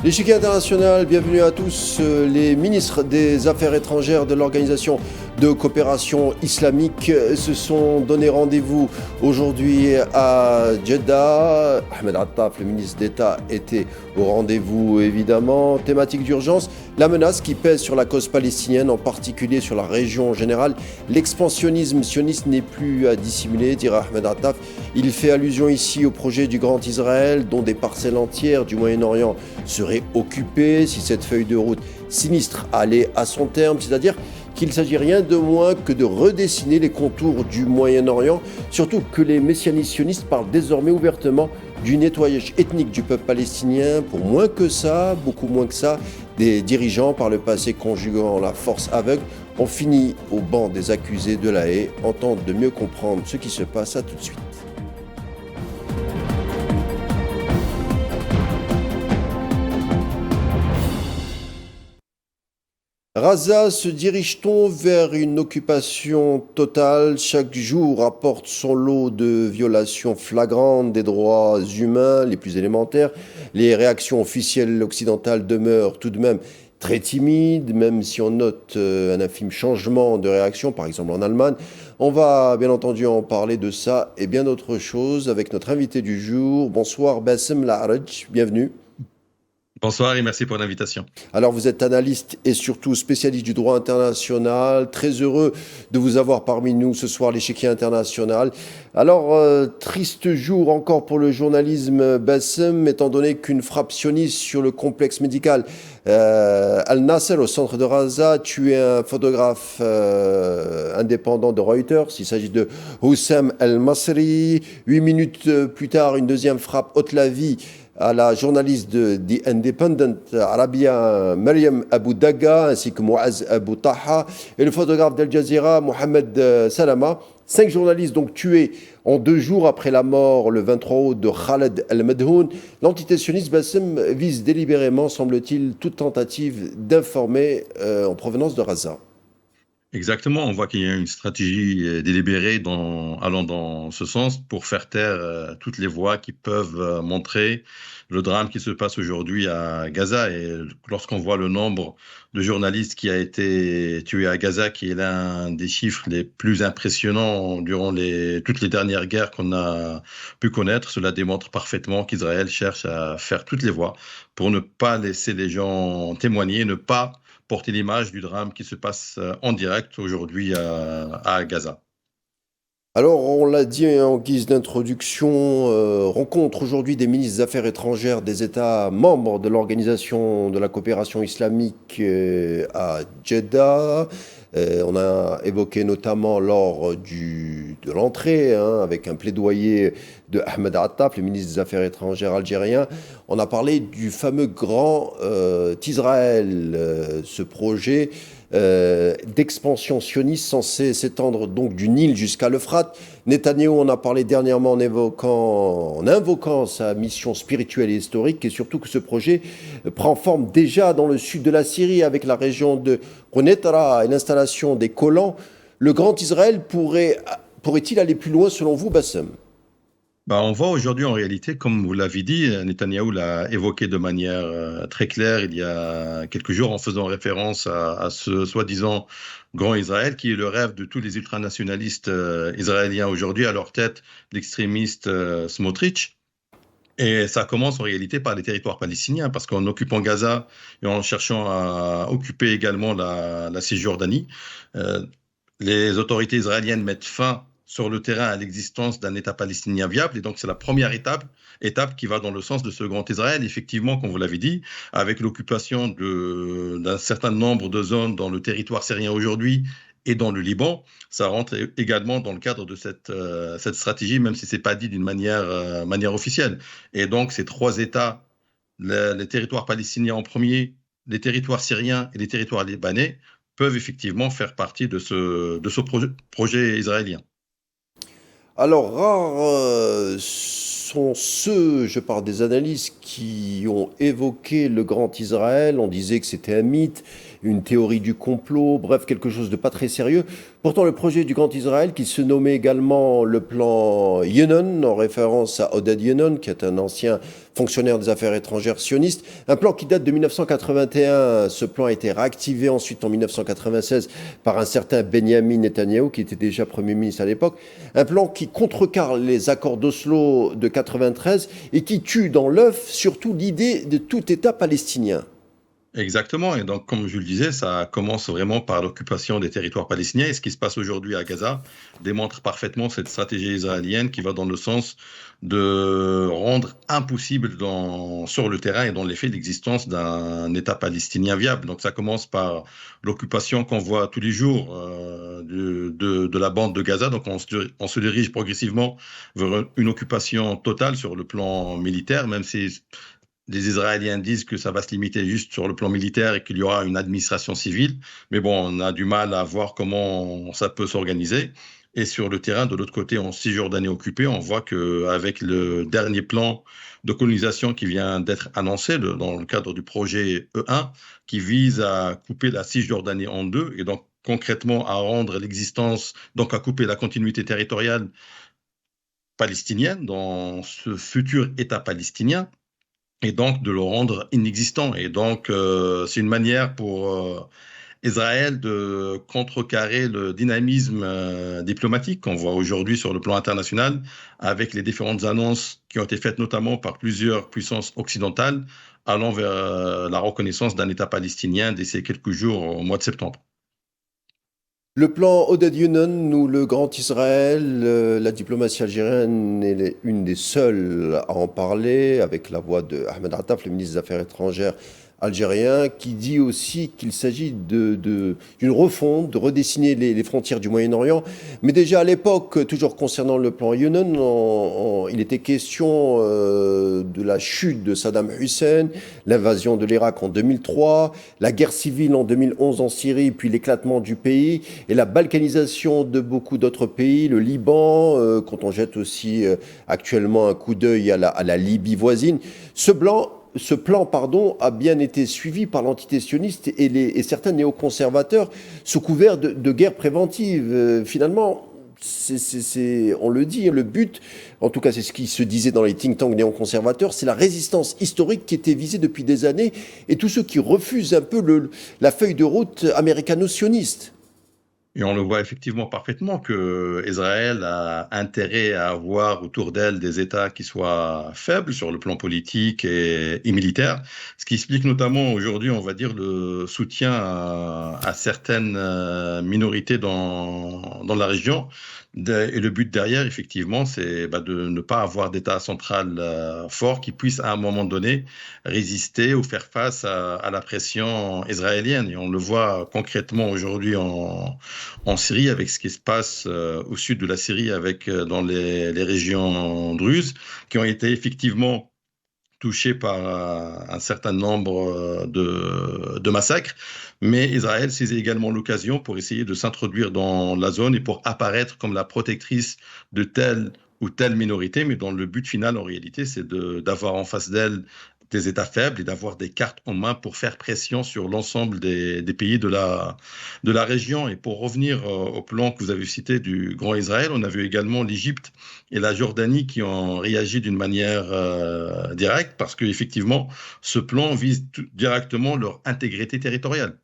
L'échiquier international, bienvenue à tous. Les ministres des Affaires étrangères de l'Organisation de coopération islamique se sont donné rendez-vous aujourd'hui à Jeddah. Ahmed Attaf, le ministre d'État, était au rendez-vous évidemment. Thématique d'urgence, la menace qui pèse sur la cause palestinienne, en particulier sur la région en général. L'expansionnisme sioniste n'est plus à dissimuler, dira Ahmed Attaf. Il fait allusion ici au projet du Grand Israël, dont des parcelles entières du Moyen-Orient seraient occupées si cette feuille de route sinistre allait à son terme, c'est-à-dire qu'il ne s'agit rien de moins que de redessiner les contours du Moyen-Orient, surtout que les messianistes sionistes parlent désormais ouvertement du nettoyage ethnique du peuple palestinien. Pour moins que ça, beaucoup moins que ça, des dirigeants par le passé conjuguant la force aveugle ont fini au banc des accusés de la haie, en tentant de mieux comprendre ce qui se passe. À tout de suite. Gaza, se dirige-t-on vers une occupation totale? Chaque jour apporte son lot de violations flagrantes des droits humains les plus élémentaires. Les réactions officielles occidentales demeurent tout de même très timides, même si on note un infime changement de réaction, par exemple en Allemagne. On va bien entendu en parler de ça et bien d'autres choses avec notre invité du jour. Bonsoir Bassem Laharj, bienvenue. Bonsoir et merci pour l'invitation. Alors vous êtes analyste et surtout spécialiste du droit international. Très heureux de vous avoir parmi nous ce soir, l'échiquier international. Alors, triste jour encore pour le journalisme Bassem, étant donné qu'une frappe sioniste sur le complexe médical Al-Nasser au centre de Gaza a tué un photographe indépendant de Reuters. Il s'agit de Houssam El-Masri. 8 minutes plus tard, une deuxième frappe ôte la vie à la journaliste de The Independent Arabia, Mariam Abou Daga, ainsi que Mouaz Abou Taha, et le photographe d'Al Jazeera, Mohamed Salama. 5 journalistes donc tués en 2 jours après la mort, le 23 août, de Khaled El-Medhoun. L'entité sioniste Bassem vise délibérément, semble-t-il, toute tentative d'informer en provenance de Gaza. Exactement, on voit qu'il y a une stratégie délibérée allant dans ce sens pour faire taire toutes les voix qui peuvent montrer le drame qui se passe aujourd'hui à Gaza. Et lorsqu'on voit le nombre de journalistes qui a été tué à Gaza, qui est l'un des chiffres les plus impressionnants durant toutes les dernières guerres qu'on a pu connaître, cela démontre parfaitement qu'Israël cherche à faire toutes les voix pour ne pas laisser les gens témoigner, ne pas porter l'image du drame qui se passe en direct aujourd'hui à Gaza. Alors, on l'a dit en guise d'introduction, rencontre aujourd'hui des ministres des Affaires étrangères des États membres de l'Organisation de la coopération islamique à Jeddah. On a évoqué notamment lors de l'entrée, avec un plaidoyer de Ahmed Attaf, le ministre des Affaires étrangères algérien, on a parlé du fameux Grand Israël, ce projet d'expansion sioniste censé s'étendre donc du Nil jusqu'à l'Euphrate. Netanyahou en a parlé dernièrement en invoquant sa mission spirituelle et historique, et surtout que ce projet prend forme déjà dans le sud de la Syrie avec la région de Quneitra et l'installation des collants. Le Grand Israël pourrait-il aller plus loin selon vous, Bassem? On voit aujourd'hui en réalité, comme vous l'avez dit, Netanyahou l'a évoqué de manière très claire il y a quelques jours en faisant référence à ce soi-disant Grand Israël qui est le rêve de tous les ultranationalistes israéliens aujourd'hui, à leur tête l'extrémiste Smotrich. Et ça commence en réalité par les territoires palestiniens, parce qu'en occupant Gaza et en cherchant à occuper également la Cisjordanie, euh, les autorités israéliennes mettent fin sur le terrain à l'existence d'un État palestinien viable. Et donc, c'est la première étape qui va dans le sens de ce grand Israël. Effectivement, comme vous l'avez dit, avec l'occupation d'un certain nombre de zones dans le territoire syrien aujourd'hui et dans le Liban, ça rentre également dans le cadre de cette stratégie, même si ce n'est pas dit d'une manière officielle. Et donc, ces 3 États, les territoires palestiniens en premier, les territoires syriens et les territoires libanais, peuvent effectivement faire partie de ce projet israélien. Alors, rares sont ceux, je parle des analystes, qui ont évoqué le Grand Israël. On disait que c'était un mythe, une théorie du complot, bref, quelque chose de pas très sérieux. Pourtant, le projet du Grand Israël, qui se nommait également le plan Yenon, en référence à Oded Yenon, qui est un ancien fonctionnaire des affaires étrangères sionistes, un plan qui date de 1981. Ce plan a été réactivé ensuite en 1996 par un certain Benjamin Netanyahou, qui était déjà Premier ministre à l'époque. Un plan qui contrecarre les accords d'Oslo de 93 et qui tue dans l'œuf surtout l'idée de tout État palestinien. Exactement. Et donc, comme je le disais, ça commence vraiment par l'occupation des territoires palestiniens. Et ce qui se passe aujourd'hui à Gaza démontre parfaitement cette stratégie israélienne qui va dans le sens de rendre impossible sur le terrain et dans les faits l'existence d'un État palestinien viable. Donc, ça commence par l'occupation qu'on voit tous les jours de la bande de Gaza. Donc, on se dirige progressivement vers une occupation totale sur le plan militaire, même si les Israéliens disent que ça va se limiter juste sur le plan militaire et qu'il y aura une administration civile. Mais bon, on a du mal à voir comment ça peut s'organiser. Et sur le terrain, de l'autre côté, en Cisjordanie occupée, on voit qu'avec le dernier plan de colonisation qui vient d'être annoncé dans le cadre du projet E1, qui vise à couper la Cisjordanie en deux et donc concrètement à rendre l'existence, donc à couper la continuité territoriale palestinienne dans ce futur État palestinien, et donc de le rendre inexistant. Et donc, c'est une manière pour Israël de contrecarrer le dynamisme diplomatique qu'on voit aujourd'hui sur le plan international, avec les différentes annonces qui ont été faites notamment par plusieurs puissances occidentales, allant vers la reconnaissance d'un État palestinien d'ici quelques jours au mois de septembre. Le plan Oded Yenon ou le Grand Israël, la diplomatie algérienne est une des seules à en parler, avec la voix de Ahmed Attaf, le ministre des Affaires étrangères algérien, qui dit aussi qu'il s'agit d'une refonte, de redessiner les frontières du Moyen-Orient. Mais déjà à l'époque, toujours concernant le plan Yenon, il était question de la chute de Saddam Hussein, l'invasion de l'Irak en 2003, la guerre civile en 2011 en Syrie, puis l'éclatement du pays et la balkanisation de beaucoup d'autres pays, le Liban, quand on jette aussi actuellement un coup d'œil à la Libye voisine. Ce plan, a bien été suivi par l'entité sioniste et certains néoconservateurs sous couvert de guerre préventive. Finalement, on le dit, le but, en tout cas c'est ce qui se disait dans les think tanks néoconservateurs, c'est la résistance historique qui était visée depuis des années et tous ceux qui refusent un peu la feuille de route américano-sioniste. Et on le voit effectivement parfaitement que Israël a intérêt à avoir autour d'elle des États qui soient faibles sur le plan politique et militaire, ce qui explique notamment aujourd'hui, on va dire, le soutien à certaines minorités dans la région. Et le but derrière, effectivement, c'est de ne pas avoir d'État central fort qui puisse à un moment donné résister ou faire face à la pression israélienne. Et on le voit concrètement aujourd'hui en Syrie avec ce qui se passe au sud de la Syrie dans les régions druzes qui ont été effectivement touchés par un certain nombre de massacres. Mais Israël saisit également l'occasion pour essayer de s'introduire dans la zone et pour apparaître comme la protectrice de telle ou telle minorité. Mais dont le but final, en réalité, c'est d'avoir en face d'elle des États faibles et d'avoir des cartes en main pour faire pression sur l'ensemble des pays de la région. Et pour revenir au plan que vous avez cité du Grand Israël, on a vu également l'Égypte et la Jordanie qui ont réagi d'une manière directe parce qu'effectivement, ce plan vise directement leur intégrité territoriale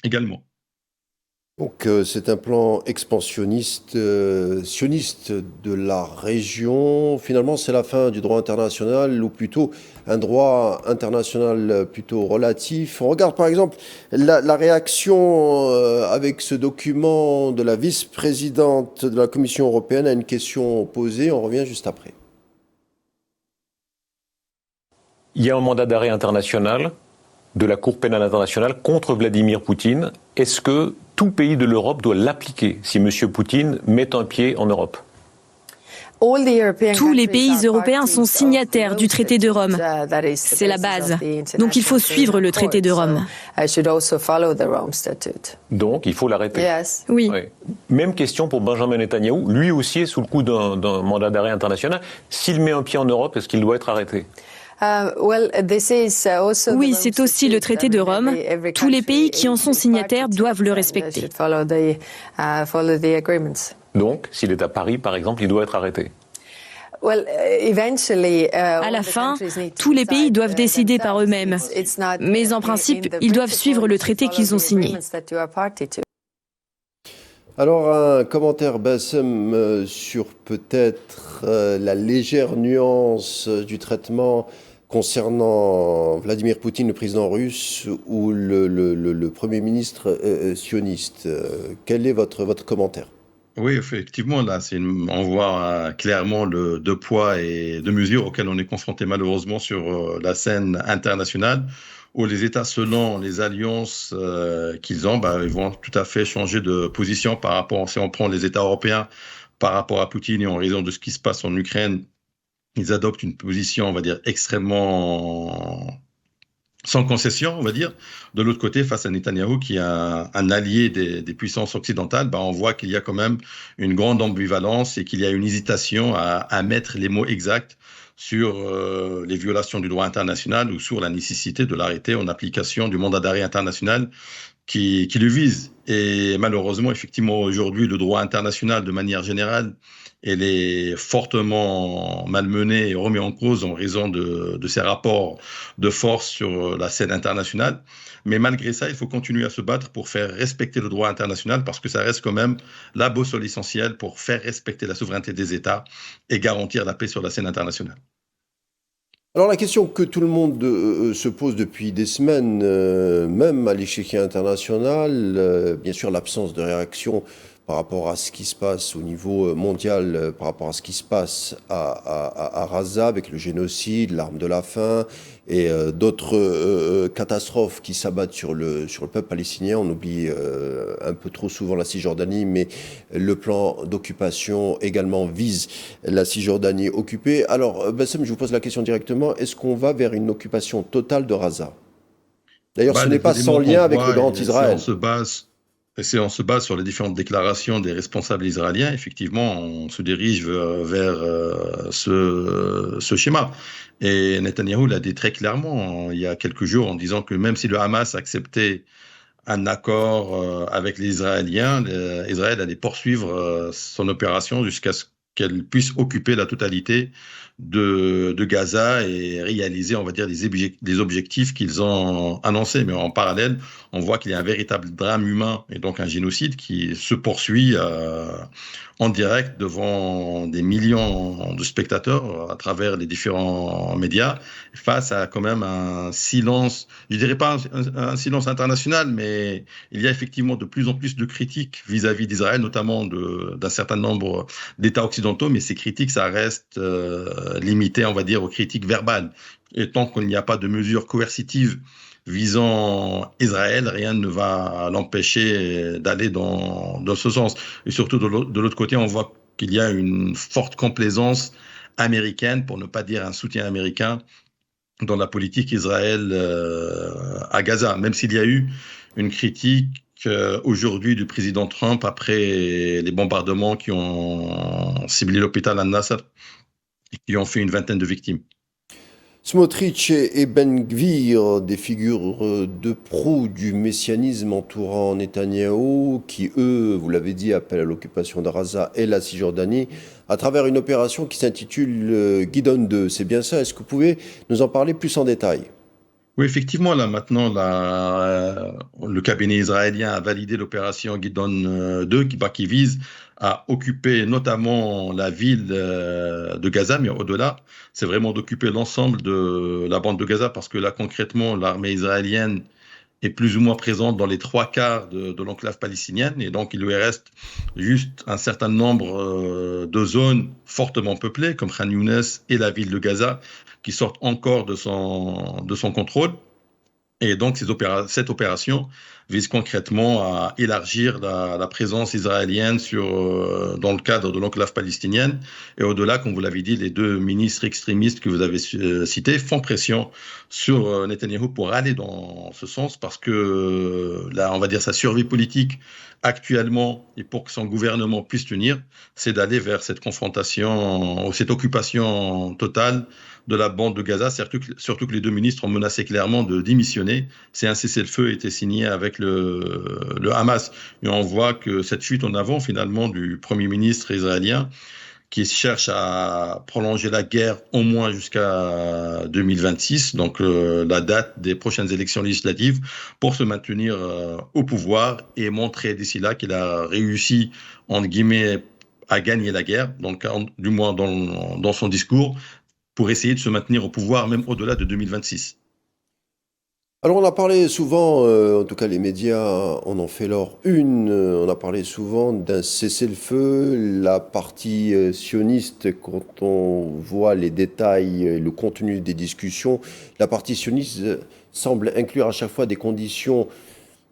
également. Donc c'est un plan expansionniste, sioniste de la région. Finalement, c'est la fin du droit international, ou plutôt un droit international plutôt relatif. On regarde par exemple la réaction avec ce document de la vice-présidente de la Commission européenne à une question posée. On revient juste après. Il y a un mandat d'arrêt international de la Cour pénale internationale contre Vladimir Poutine. Est-ce que tout pays de l'Europe doit l'appliquer si M. Poutine met un pied en Europe ? Tous les pays européens sont signataires du traité de Rome. C'est la base. Donc il faut suivre le traité de Rome. Donc il faut l'arrêter. Oui. Même question pour Benjamin Netanyahou. Lui aussi est sous le coup d'un mandat d'arrêt international. S'il met un pied en Europe, est-ce qu'il doit être arrêté ? Oui, c'est aussi le traité de Rome. Tous les pays qui en sont signataires doivent le respecter. Donc, s'il est à Paris, par exemple, il doit être arrêté. À la fin, tous les pays doivent décider par eux-mêmes. Mais en principe, ils doivent suivre le traité qu'ils ont signé. Alors, un commentaire, Bassem, sur peut-être la légère nuance du traitement concernant Vladimir Poutine, le président russe, ou le Premier ministre sioniste. Quel est votre commentaire ? Oui, effectivement, là, on voit clairement le deux poids et deux mesures auxquels on est confronté malheureusement sur la scène internationale, où les États, selon les alliances qu'ils ont, ils vont tout à fait changer de position par rapport, si on prend les États européens, par rapport à Poutine et en raison de ce qui se passe en Ukraine, ils adoptent une position, on va dire, extrêmement sans concession, on va dire. De l'autre côté, face à Netanyahou, qui est un allié des puissances occidentales, on voit qu'il y a quand même une grande ambivalence et qu'il y a une hésitation à mettre les mots exacts sur les violations du droit international ou sur la nécessité de l'arrêter en application du mandat d'arrêt international qui le vise. Et malheureusement, effectivement, aujourd'hui, le droit international, de manière générale, elle est fortement malmenée et remise en cause en raison de ces rapports de force sur la scène internationale. Mais malgré ça, il faut continuer à se battre pour faire respecter le droit international parce que ça reste quand même la boussole essentielle pour faire respecter la souveraineté des États et garantir la paix sur la scène internationale. Alors la question que tout le monde se pose depuis des semaines, même à l'échiquier international, bien sûr l'absence de réaction par rapport à ce qui se passe au niveau mondial, par rapport à ce qui se passe à Gaza avec le génocide, l'arme de la faim et d'autres catastrophes qui s'abattent sur le peuple palestinien. On oublie un peu trop souvent la Cisjordanie, mais le plan d'occupation également vise la Cisjordanie occupée. Alors, Bassem, je vous pose la question directement. Est-ce qu'on va vers une occupation totale de Gaza ? D'ailleurs, ce n'est pas sans lien avec le Grand Israël. Si on se base sur les différentes déclarations des responsables israéliens, effectivement, on se dirige vers ce schéma. Et Netanyahou l'a dit très clairement il y a quelques jours en disant que même si le Hamas acceptait un accord avec les Israéliens, Israël allait poursuivre son opération jusqu'à ce qu'elle puisse occuper la totalité de Gaza et réaliser, on va dire, les objectifs qu'ils ont annoncés. Mais en parallèle, on voit qu'il y a un véritable drame humain et donc un génocide qui se poursuit en direct devant des millions de spectateurs à travers les différents médias, face à quand même un silence, je dirais pas un silence international, mais il y a effectivement de plus en plus de critiques vis-à-vis d'Israël, notamment d'un certain nombre d'États occidentaux, mais ces critiques, ça reste limité, on va dire, aux critiques verbales. Et tant qu'il n'y a pas de mesures coercitives visant Israël, rien ne va l'empêcher d'aller dans ce sens. Et surtout, de l'autre côté, on voit qu'il y a une forte complaisance américaine, pour ne pas dire un soutien américain, dans la politique Israël à Gaza. Même s'il y a eu une critique aujourd'hui du président Trump après les bombardements qui ont ciblé l'hôpital Al-Nasser et qui ont fait une vingtaine de victimes. Smotrich et Ben Gvir, des figures de proue du messianisme entourant Netanyahou, qui, eux, vous l'avez dit, appellent à l'occupation de Gaza et la Cisjordanie, à travers une opération qui s'intitule Gidon 2. C'est bien ça? Est-ce que vous pouvez nous en parler plus en détail? Oui, effectivement, là maintenant, le cabinet israélien a validé l'opération Gidon 2 qui vise à occuper notamment la ville de Gaza, mais au-delà, c'est vraiment d'occuper l'ensemble de la bande de Gaza, parce que là, concrètement, l'armée israélienne est plus ou moins présente dans les 3/4 de l'enclave palestinienne, et donc il lui reste juste un certain nombre de zones fortement peuplées, comme Khan Younes et la ville de Gaza, qui sortent encore de son contrôle. Et donc, cette opération vise concrètement à élargir la présence israélienne dans le cadre de l'enclave palestinienne. Et au-delà, comme vous l'avez dit, les deux ministres extrémistes que vous avez cités font pression sur Netanyahou pour aller dans ce sens, parce que là, on va dire sa survie politique actuellement, et pour que son gouvernement puisse tenir, c'est d'aller vers cette confrontation, ou cette occupation totale de la bande de Gaza, surtout que les deux ministres ont menacé clairement de démissionner si un cessez-le-feu était signé avec le Hamas. Et on voit que cette fuite en avant, finalement, du Premier ministre israélien, qui cherche à prolonger la guerre au moins jusqu'à 2026, donc la date des prochaines élections législatives, pour se maintenir au pouvoir et montrer d'ici là qu'il a réussi, entre guillemets, à gagner la guerre, donc du moins dans son discours, pour essayer de se maintenir au pouvoir même au-delà de 2026. Alors on a parlé souvent, en tout cas les médias en ont fait leur une, on a parlé souvent d'un cessez-le-feu, la partie sioniste, quand on voit les détails, le contenu des discussions, la partie sioniste semble inclure à chaque fois des conditions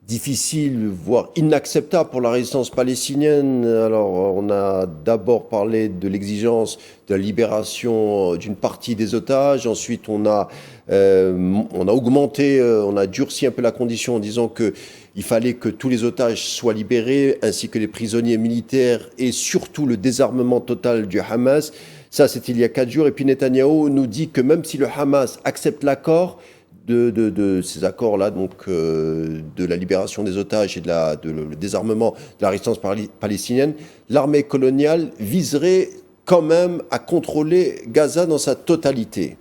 difficiles, voire inacceptables pour la résistance palestinienne. Alors on a d'abord parlé de l'exigence de la libération d'une partie des otages, ensuite on a augmenté, on a durci un peu la condition en disant qu'il fallait que tous les otages soient libérés, ainsi que les prisonniers militaires, et surtout le désarmement total du Hamas. Ça, c'était il y a 4 jours. Et puis Netanyahou nous dit que même si le Hamas accepte l'accord, de ces accords-là, donc de la libération des otages et le désarmement de la résistance palestinienne, l'armée coloniale viserait quand même à contrôler Gaza dans sa totalité.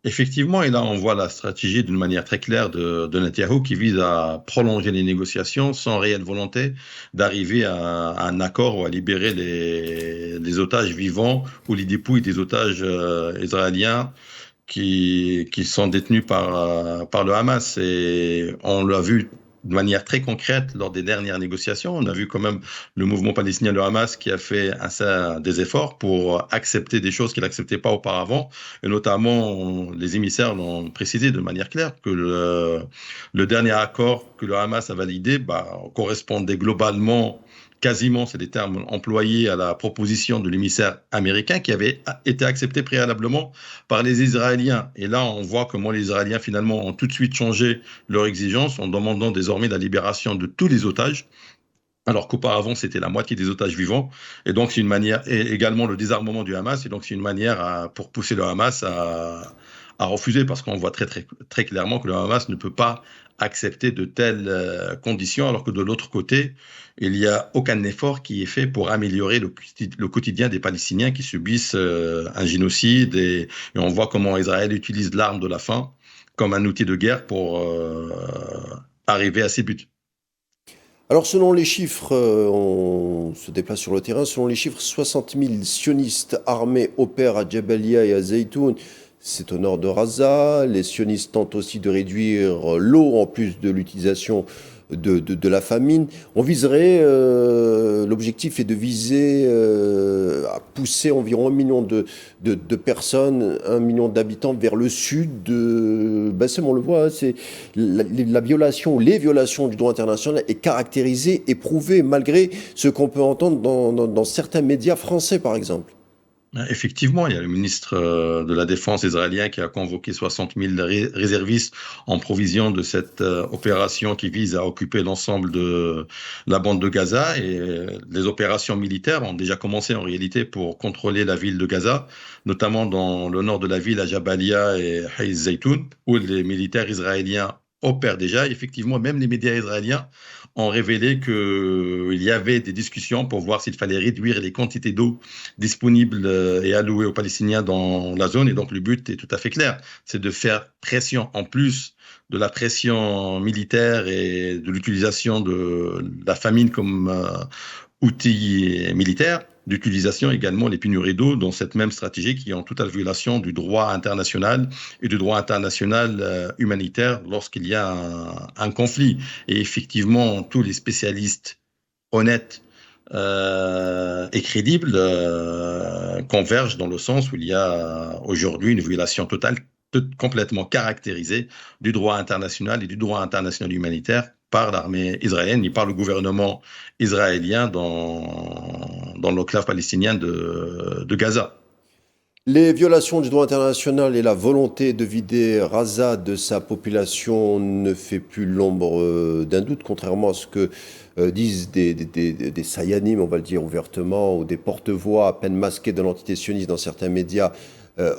Effectivement, et là on voit la stratégie d'une manière très claire de Netanyahou qui vise à prolonger les négociations sans réelle volonté d'arriver à un accord ou à libérer les otages vivants ou les dépouilles des otages israéliens qui sont détenus par le Hamas. Et on l'a vu de manière très concrète lors des dernières négociations. On a vu quand même le mouvement palestinien, le Hamas, qui a fait des efforts pour accepter des choses qu'il n'acceptait pas auparavant. Et notamment, les émissaires l'ont précisé de manière claire que le dernier accord que le Hamas a validé correspondait globalement, quasiment, c'est des termes employés, à la proposition de l'émissaire américain qui avait été accepté préalablement par les Israéliens. Et là, on voit comment les Israéliens, finalement, ont tout de suite changé leur exigence en demandant désormais la libération de tous les otages, alors qu'auparavant, c'était la moitié des otages vivants. Et donc, c'est une manière, et également le désarmement du Hamas. Et donc, c'est une manière pour pousser le Hamas à refuser, parce qu'on voit très, très, très clairement que le Hamas ne peut pas accepter de telles conditions, alors que de l'autre côté, il n'y a aucun effort qui est fait pour améliorer le quotidien des Palestiniens qui subissent un génocide. Et on voit comment Israël utilise l'arme de la faim comme un outil de guerre pour arriver à ses buts. Alors selon les chiffres, on se déplace sur le terrain, selon les chiffres, 60 000 sionistes armés opèrent à Jabalia et à Zaytoun. C'est au nord de Gaza. Les sionistes tentent aussi de réduire l'eau en plus de l'utilisation de la famine. On viserait, l'objectif est de viser à pousser environ 1 million de personnes, 1 million d'habitants vers le sud. On le voit, c'est la violation, les violations du droit international est caractérisée et prouvée malgré ce qu'on peut entendre dans certains médias français par exemple. Effectivement, il y a le ministre de la Défense israélien qui a convoqué 60 000 réservistes en provision de cette opération qui vise à occuper l'ensemble de la bande de Gaza. Et les opérations militaires ont déjà commencé en réalité pour contrôler la ville de Gaza, notamment dans le nord de la ville, à Jabalia et Hayz Zaytoun, où les militaires israéliens opèrent déjà. Effectivement, même les médias israéliens ont révélé qu'il y avait des discussions pour voir s'il fallait réduire les quantités d'eau disponibles et allouées aux Palestiniens dans la zone. Et donc, le but est tout à fait clair, c'est de faire pression en plus de la pression militaire et de l'utilisation de la famine comme outil militaire, d'utilisation également les pénuries d'eau dans cette même stratégie qui est en totale violation du droit international et du droit international humanitaire lorsqu'il y a un conflit. Et effectivement, tous les spécialistes honnêtes et crédibles convergent dans le sens où il y a aujourd'hui une violation totale, complètement caractérisée du droit international et du droit international humanitaire par l'armée israélienne et par le gouvernement israélien dans l'enclave palestinienne de Gaza. Les violations du droit international et la volonté de vider Gaza de sa population ne fait plus l'ombre d'un doute, contrairement à ce que disent des sayanim, on va le dire ouvertement, ou des porte-voix à peine masqués de l'entité sioniste dans certains médias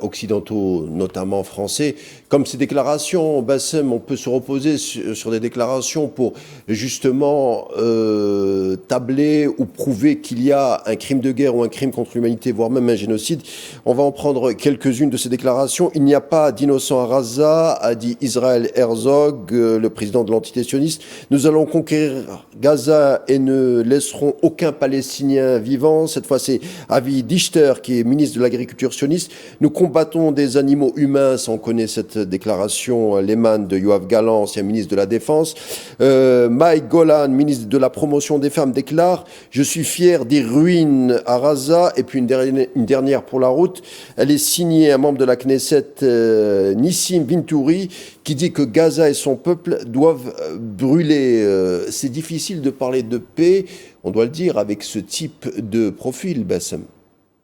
occidentaux, notamment français. Comme ces déclarations, Bassem, on peut se reposer sur des déclarations pour justement tabler ou prouver qu'il y a un crime de guerre ou un crime contre l'humanité, voire même un génocide. On va en prendre quelques-unes de ces déclarations. Il n'y a pas d'innocents à Gaza, a dit Israël Herzog, le président de l'entité sioniste. Nous allons conquérir Gaza et ne laisserons aucun Palestinien vivant. Cette fois, c'est Avi Dichter, qui est ministre de l'Agriculture sioniste. Nous combattons des animaux humains, ça on connaît cette déclaration, l'émane de Yoav Gallant, ancien ministre de la Défense. Mike Golan, ministre de la Promotion des Femmes, déclare « Je suis fier des ruines à Gaza ». Et puis une dernière pour la route, elle est signée un membre de la Knesset, Nissim Vintouri, qui dit que Gaza et son peuple doivent brûler. C'est difficile de parler de paix, on doit le dire, avec ce type de profil, Bassem.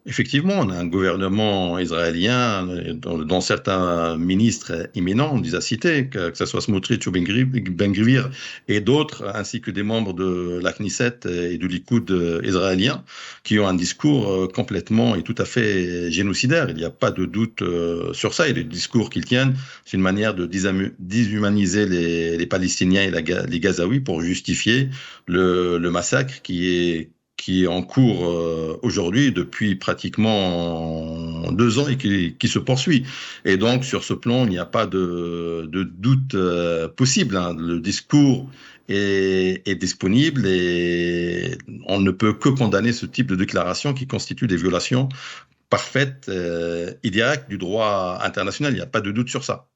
Effectivement, on a un gouvernement israélien dont certains ministres éminents, on les a cités, que ce soit Smotrich ou Ben-Gvir et d'autres, ainsi que des membres de la Knesset et du Likoud israélien, qui ont un discours complètement et tout à fait génocidaire. Il n'y a pas de doute sur ça. Et le discours qu'ils tiennent, c'est une manière de déshumaniser les Palestiniens et les Gazaouis pour justifier le massacre qui est en cours aujourd'hui depuis pratiquement 2 ans et qui se poursuit. Et donc, sur ce plan, il n'y a pas de doute possible. Hein. Le discours est disponible et on ne peut que condamner ce type de déclaration qui constitue des violations parfaites et directes du droit international. Il n'y a pas de doute sur ça.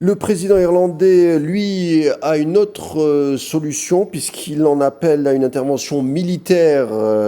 Le président irlandais, lui, a une autre solution puisqu'il en appelle à une intervention militaire,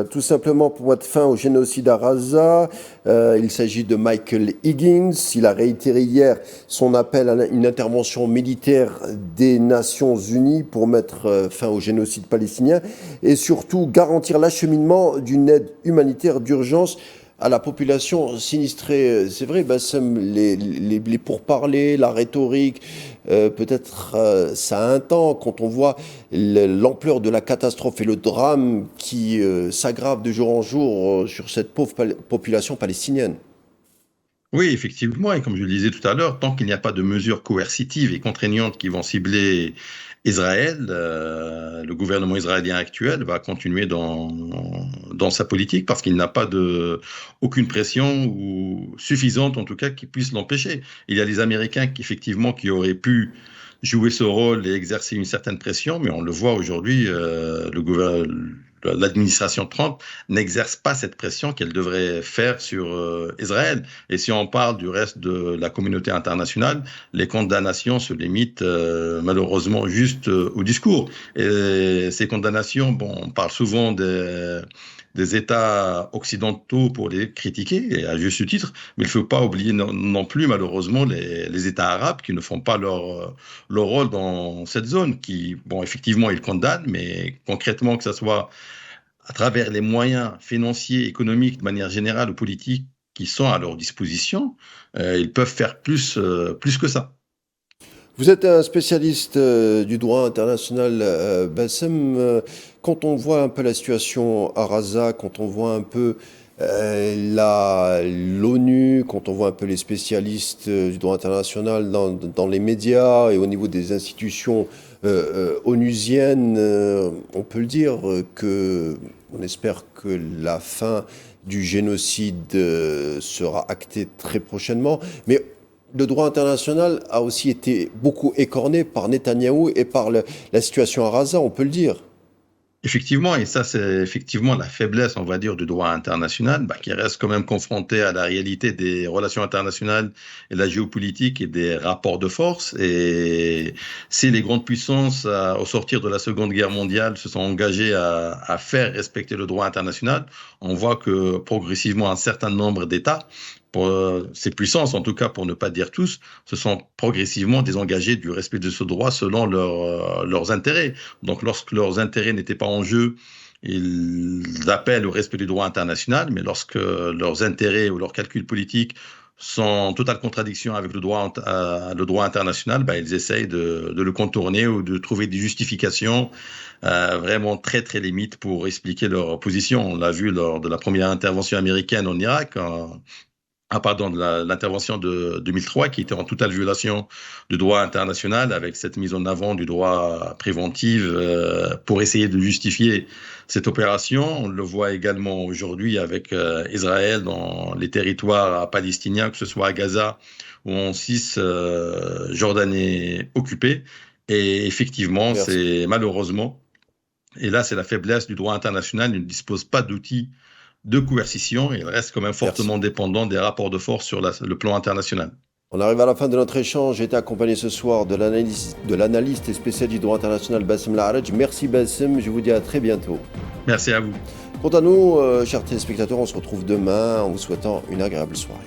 tout simplement pour mettre fin au génocide à Gaza. Il s'agit de Michael Higgins. Il a réitéré hier son appel à une intervention militaire des Nations Unies pour mettre fin au génocide palestinien et surtout garantir l'acheminement d'une aide humanitaire d'urgence à la population sinistrée. C'est vrai, Bassem, les pourparlers, la rhétorique, peut-être ça a un temps quand on voit l'ampleur de la catastrophe et le drame qui s'aggrave de jour en jour sur cette pauvre population palestinienne. Oui, effectivement, et comme je le disais tout à l'heure, tant qu'il n'y a pas de mesures coercitives et contraignantes qui vont cibler Israël, le gouvernement israélien actuel va continuer dans sa politique parce qu'il n'a pas aucune pression ou suffisante en tout cas qui puisse l'empêcher. Il y a les Américains qui auraient pu jouer ce rôle et exercer une certaine pression, mais on le voit aujourd'hui, l'administration Trump n'exerce pas cette pression qu'elle devrait faire sur Israël. Et si on parle du reste de la communauté internationale, les condamnations se limitent malheureusement juste au discours. Et ces condamnations, on parle souvent des États occidentaux pour les critiquer, et à juste titre, mais il ne faut pas oublier non plus, malheureusement, les États arabes qui ne font pas leur rôle dans cette zone, qui, effectivement, ils condamnent, mais concrètement, que ce soit à travers les moyens financiers, économiques, de manière générale, ou politiques qui sont à leur disposition, ils peuvent faire plus que ça. Vous êtes un spécialiste du droit international, Bassem. Quand on voit un peu la situation à Gaza, quand on voit un peu l'ONU, quand on voit un peu les spécialistes du droit international dans les médias et au niveau des institutions onusiennes, on peut le dire on espère que la fin du génocide sera actée très prochainement. Mais le droit international a aussi été beaucoup écorné par Netanyahou et par la situation à Gaza, on peut le dire. Effectivement, et ça c'est effectivement la faiblesse, on va dire, du droit international, qui reste quand même confronté à la réalité des relations internationales et de la géopolitique et des rapports de force. Et si les grandes puissances, au sortir de la Seconde Guerre mondiale, se sont engagées à faire respecter le droit international, on voit que progressivement un certain nombre d'États, pour ces puissances, en tout cas pour ne pas dire tous, se sont progressivement désengagés du respect de ce droit selon leurs intérêts. Donc lorsque leurs intérêts n'étaient pas en jeu, ils appellent au respect du droit international, mais lorsque leurs intérêts ou leurs calculs politiques sont en totale contradiction avec le droit international, ils essayent de le contourner ou de trouver des justifications vraiment très très limites pour expliquer leur position. On l'a vu lors de la première intervention américaine en Irak, de l'intervention de 2003, qui était en totale violation du droit international, avec cette mise en avant du droit préventif pour essayer de justifier cette opération. On le voit également aujourd'hui avec Israël dans les territoires palestiniens, que ce soit à Gaza ou en Cisjordanie occupée. Et effectivement, c'est malheureusement, et là c'est la faiblesse du droit international, il ne dispose pas d'outils de coercition, et il reste quand même fortement dépendant des rapports de force sur le plan international. On arrive à la fin de notre échange. J'ai été accompagné ce soir de l'analyste et spécialiste du droit international Bassem Laharaj. Merci Bassem, je vous dis à très bientôt. Merci à vous. Quant à nous, chers téléspectateurs, on se retrouve demain en vous souhaitant une agréable soirée.